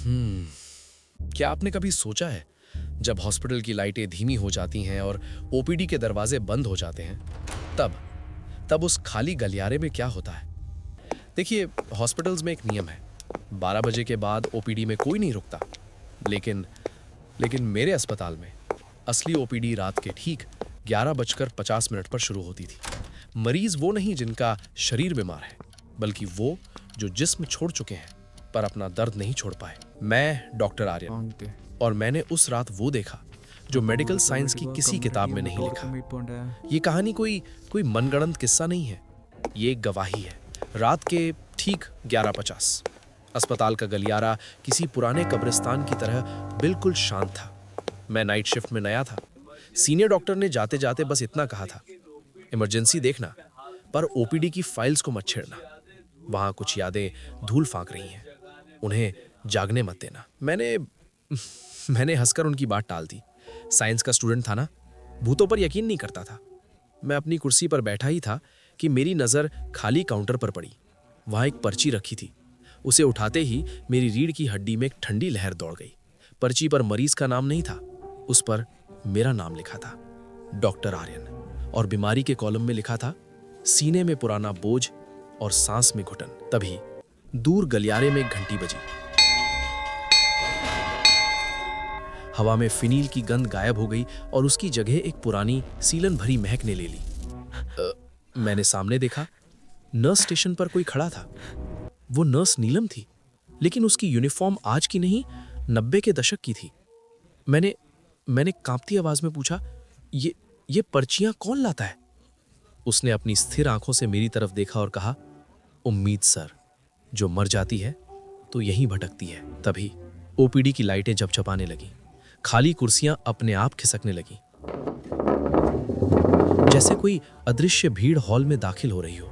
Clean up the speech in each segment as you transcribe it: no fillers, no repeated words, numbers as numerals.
क्या आपने कभी सोचा है जब हॉस्पिटल की लाइटें धीमी हो जाती हैं और ओपीडी के दरवाजे बंद हो जाते हैं, तब तब उस खाली गलियारे में क्या होता है? देखिए, हॉस्पिटल्स में एक नियम है, 12 बजे के बाद ओपीडी में कोई नहीं रुकता। लेकिन लेकिन मेरे अस्पताल में असली ओपीडी रात के ठीक 11:50 पर शुरू होती थी। मरीज वो नहीं जिनका शरीर बीमार है, बल्कि वो जो जिस्म छोड़ चुके हैं पर अपना दर्द नहीं छोड़ पाए। मैं डॉक्टर आर्यन, और मैंने उस रात वो देखा जो मेडिकल साइंस की किसी किताब में नहीं लिखा। ये कहानी कोई मनगढ़ंत किस्सा नहीं है, ये एक गवाही है। रात के ठीक 11:50 अस्पताल का गलियारा किसी पुराने कब्रिस्तान की तरह बिल्कुल शांत था। मैं नाइट शिफ्ट में नया था। सीनियर डॉक्टर ने जाते जाते बस इतना कहा था, इमरजेंसी देखना, पर ओपीडी की फाइल्स को मत छेड़ना। वहां कुछ यादें धूल फांक रही हैं, उन्हें जागने मत देना। मैंने हंसकर उनकी बात टाल दी। साइंस का स्टूडेंट था ना, भूतों पर यकीन नहीं करता था। मैं अपनी कुर्सी पर बैठा ही था कि मेरी नज़र खाली काउंटर पर पड़ी। वहाँ एक पर्ची रखी थी। उसे उठाते ही मेरी रीढ़ की हड्डी में एक ठंडी लहर दौड़ गई। पर्ची पर मरीज का नाम नहीं था, उस पर मेरा नाम लिखा था, डॉक्टर आर्यन, और बीमारी के कॉलम में लिखा था, सीने में पुराना बोझ और सांस में घुटन। तभी दूर गलियारे में एक घंटी बजी। हवा में फिनील की गंध गायब हो गई और उसकी जगह एक पुरानी सीलन भरी महक ने ले ली। मैंने सामने देखा, नर्स स्टेशन पर कोई खड़ा था। वो नर्स नीलम थी, लेकिन उसकी यूनिफॉर्म आज की नहीं, 90 के दशक की थी। मैंने कांपती आवाज में पूछा, ये पर्चियां कौन लाता है? उसने अपनी स्थिर आंखों से मेरी तरफ देखा और कहा, उम्मीद सर, जो मर जाती है तो यहीं भटकती है। तभी ओपीडी की लाइटें झपझपाने लगी। खाली कुर्सियां अपने आप खिसकने लगी, जैसे कोई अदृश्य भीड़ हॉल में दाखिल हो रही हो।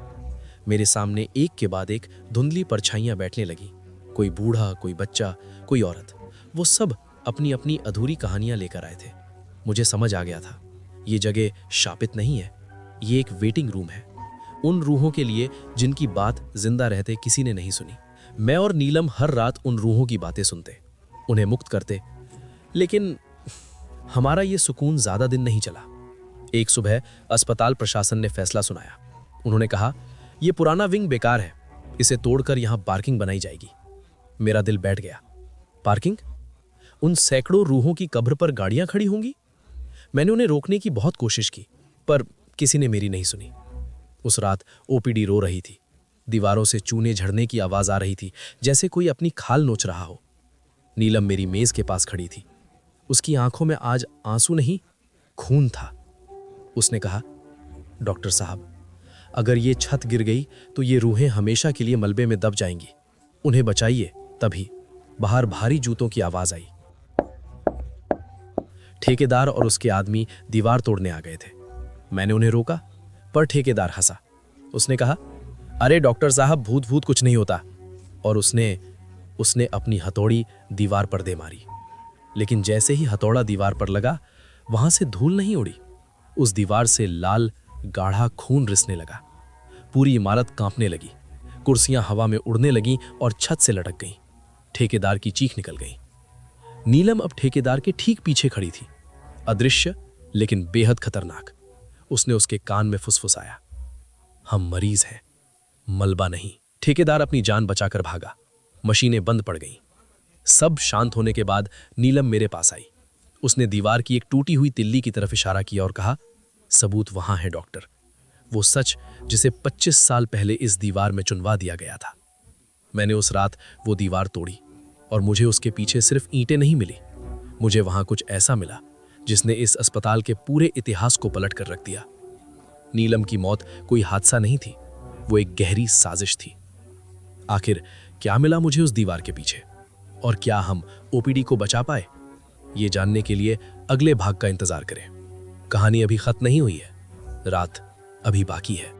मेरे सामने एक के बाद एक धुंधली परछाइयां बैठने लगी। कोई बूढ़ा, कोई बच्चा, कोई औरत। वो सब अपनी अपनी अधूरी कहानियां लेकर आए थे। मुझे समझ आ गया था, ये जगह शापित नहीं है, ये एक वेटिंग रूम है, उन रूहों के लिए जिनकी बात जिंदा रहते किसी ने नहीं सुनी। मैं और नीलम हर रात उन रूहों की बातें सुनते, उन्हें मुक्त करते। लेकिन हमारा ये सुकून ज्यादा दिन नहीं चला। एक सुबह अस्पताल प्रशासन ने फैसला सुनाया। उन्होंने कहा, यह पुराना विंग बेकार है, इसे तोड़कर यहां पार्किंग बनाई जाएगी। मेरा दिल बैठ गया। पार्किंग? उन सैकड़ों रूहों की कब्र पर गाड़ियां खड़ी होंगी? मैंने उन्हें रोकने की बहुत कोशिश की, पर किसी ने मेरी नहीं सुनी। उस रात ओपीडी रो रही थी। दीवारों से चूने झड़ने की आवाज आ रही थी, जैसे कोई अपनी खाल नोच रहा हो। नीलम मेरी मेज के पास खड़ी थी। उसकी आंखों में आज आंसू नहीं, खून था। उसने कहा, डॉक्टर साहब, अगर ये छत गिर गई तो ये रूहें हमेशा के लिए मलबे में दब जाएंगी, उन्हें बचाइए। तभी बाहर भारी जूतों की आवाज आई। ठेकेदार और उसके आदमी दीवार तोड़ने आ गए थे। मैंने उन्हें रोका, पर ठेकेदार हंसा। उसने कहा, अरे डॉक्टर साहब, भूत भूत कुछ नहीं होता। और उसने अपनी हथौड़ी दीवार पर दे मारी। लेकिन जैसे ही हथौड़ा दीवार पर लगा, वहां से धूल नहीं उड़ी, उस दीवार से लाल गाढ़ा खून रिसने लगा। पूरी इमारत कांपने लगी, कुर्सियां हवा में उड़ने लगीं और छत से लटक गईं। ठेकेदार की चीख निकल गई। नीलम अब ठेकेदार के ठीक पीछे खड़ी थी, अदृश्य लेकिन बेहद खतरनाक। उसने उसके कान में फुसफुसाया, हम मरीज हैं, मलबा नहीं। ठेकेदार अपनी जान बचाकर भागा। मशीनें बंद पड़ गईं। सब शांत होने के बाद नीलम मेरे पास आई। उसने दीवार की एक टूटी हुई तिल्ली की तरफ इशारा किया और कहा, सबूत वहां है डॉक्टर, वो सच जिसे 25 साल पहले इस दीवार में चुनवा दिया गया था। मैंने उस रात वो दीवार तोड़ी और मुझे उसके पीछे सिर्फ ईंटें नहीं मिली, मुझे वहां कुछ ऐसा मिला जिसने इस अस्पताल के पूरे इतिहास को पलट कर रख दिया। नीलम की मौत कोई हादसा नहीं थी, वो एक गहरी साजिश थी। आखिर क्या मिला मुझे उस दीवार के पीछे, और क्या हम ओपीडी को बचा पाए? ये जानने के लिए अगले भाग का इंतजार करें। कहानी अभी खत्म नहीं हुई है, रात अभी बाकी है।